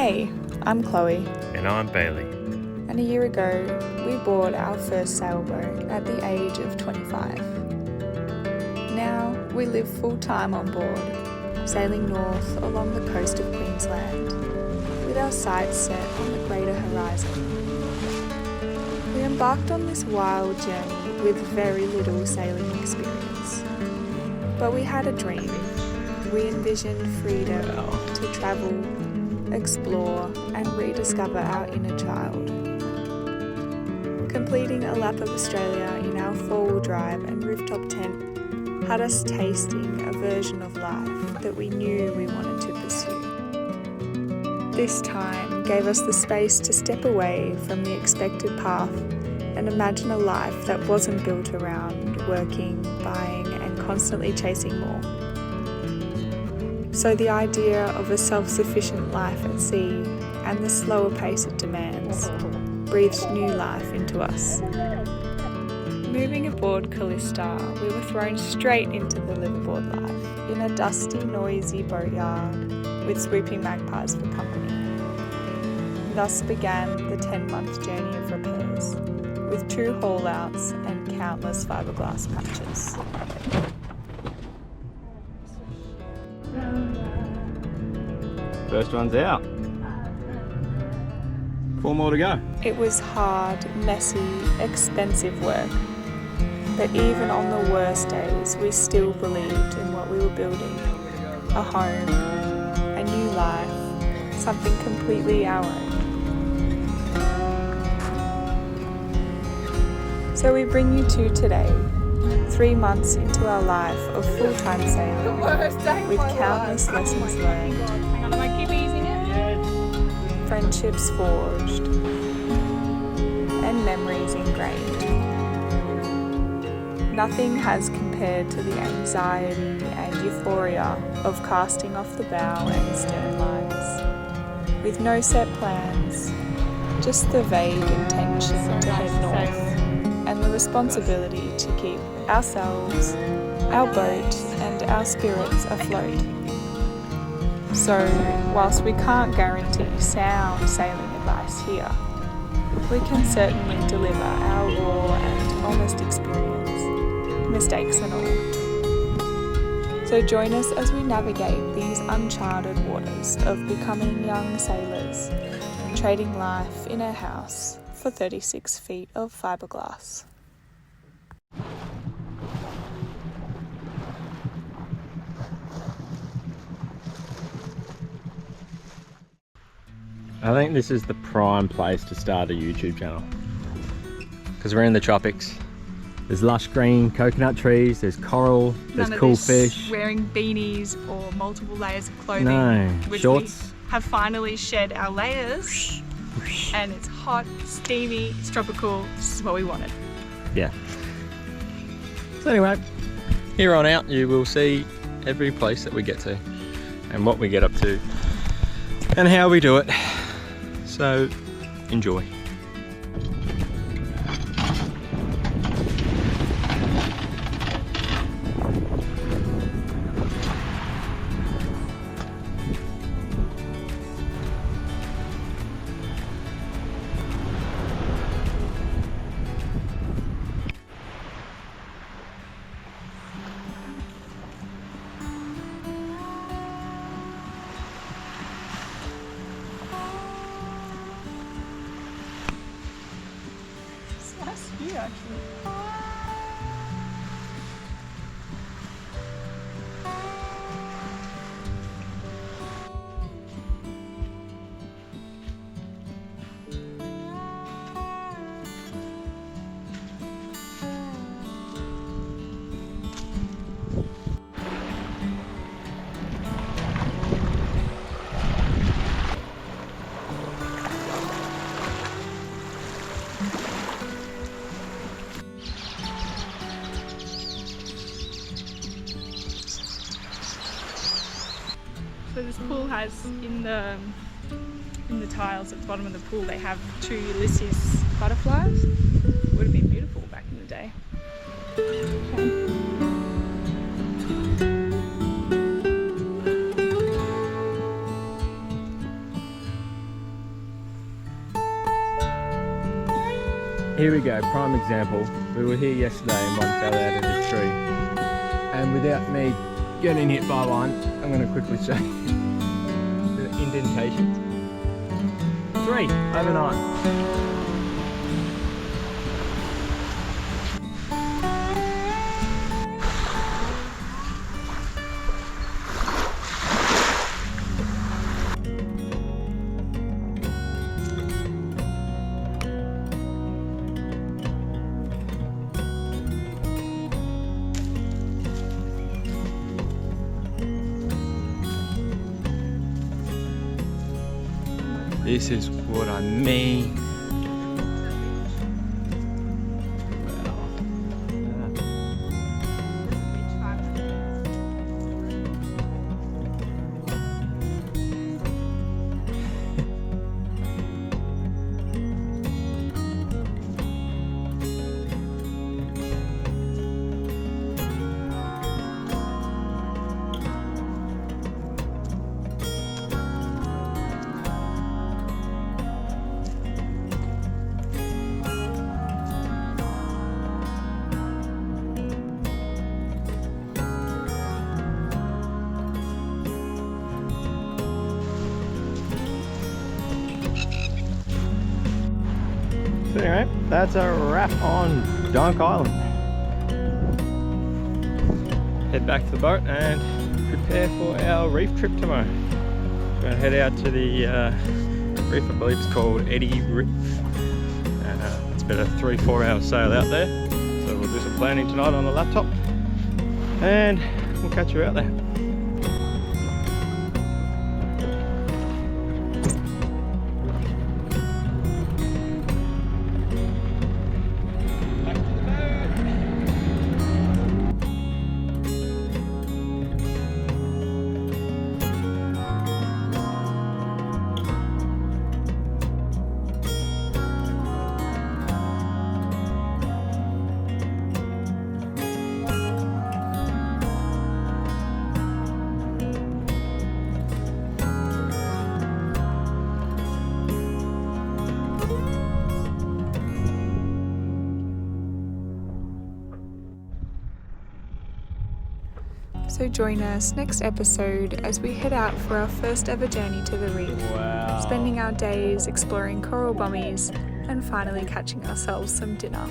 Hey, I'm Chloe. And I'm Bailey. And a year ago, we bought our first sailboat at the age of 25. Now, we live full-time on board, sailing north along the coast of Queensland, with our sights set on the greater horizon. We embarked on this wild journey with very little sailing experience. But we had a dream. We envisioned freedom to travel, explore, and rediscover our inner child. Completing a lap of Australia in our four-wheel drive and rooftop tent had us tasting a version of life that we knew we wanted to pursue. This time gave us the space to step away from the expected path and imagine a life that wasn't built around working, buying, and constantly chasing more. So the idea of a self-sufficient life at sea and the slower pace it demands breathed new life into us. Moving aboard Calista, we were thrown straight into the liveaboard life in a dusty, noisy boatyard with swooping magpies for company. Thus began the 10-month journey of repairs, with 2 haul-outs and countless fiberglass patches. First one's out. 4 more to go. It was hard, messy, expensive work. But even on the worst days, we still believed in what we were building. A home, a new life, something completely our own. So we bring you to today, 3 months into our life of full-time sailing, with countless lessons learned, friendships forged, and memories ingrained. Nothing has compared to the anxiety and euphoria of casting off the bow and stern lines. With no set plans, just the vague intention to head north, and the responsibility to keep ourselves, our boat, and our spirits afloat. So, whilst we can't guarantee sound sailing advice here, we can certainly deliver our raw and honest experience, mistakes and all. So join us as we navigate these uncharted waters of becoming young sailors, trading life in a house for 36 feet of fiberglass. I think this is the prime place to start a YouTube channel. Because we're in the tropics. There's lush green coconut trees, there's coral, there's cool fish. Wearing beanies or multiple layers of clothing. No, which shorts. We have finally shed our layers. And it's hot, steamy, it's tropical. This is what we wanted. Yeah. So anyway, here on out you will see every place that we get to and what we get up to and how we do it. So enjoy. Nice view actually. So this pool has, in the tiles at the bottom of the pool, they have 2 Ulysses butterflies. Would have been beautiful back in the day. Here we go, prime example. We were here yesterday and one fell out of the tree. And without me getting hit by one, I'm going to quickly show you the indentations. 3 overnight. This is what I mean. So anyway, that's a wrap on Dunk Island. Head back to the boat and prepare for our reef trip tomorrow. We're going to head out to the reef, I believe it's called Eddy Reef. It's about a 3-4 hour sail out there. So we'll do some planning tonight on the laptop and we'll catch you out there. So join us next episode as we head out for our first ever journey to the reef, spending our days exploring coral bommies and finally catching ourselves some dinner.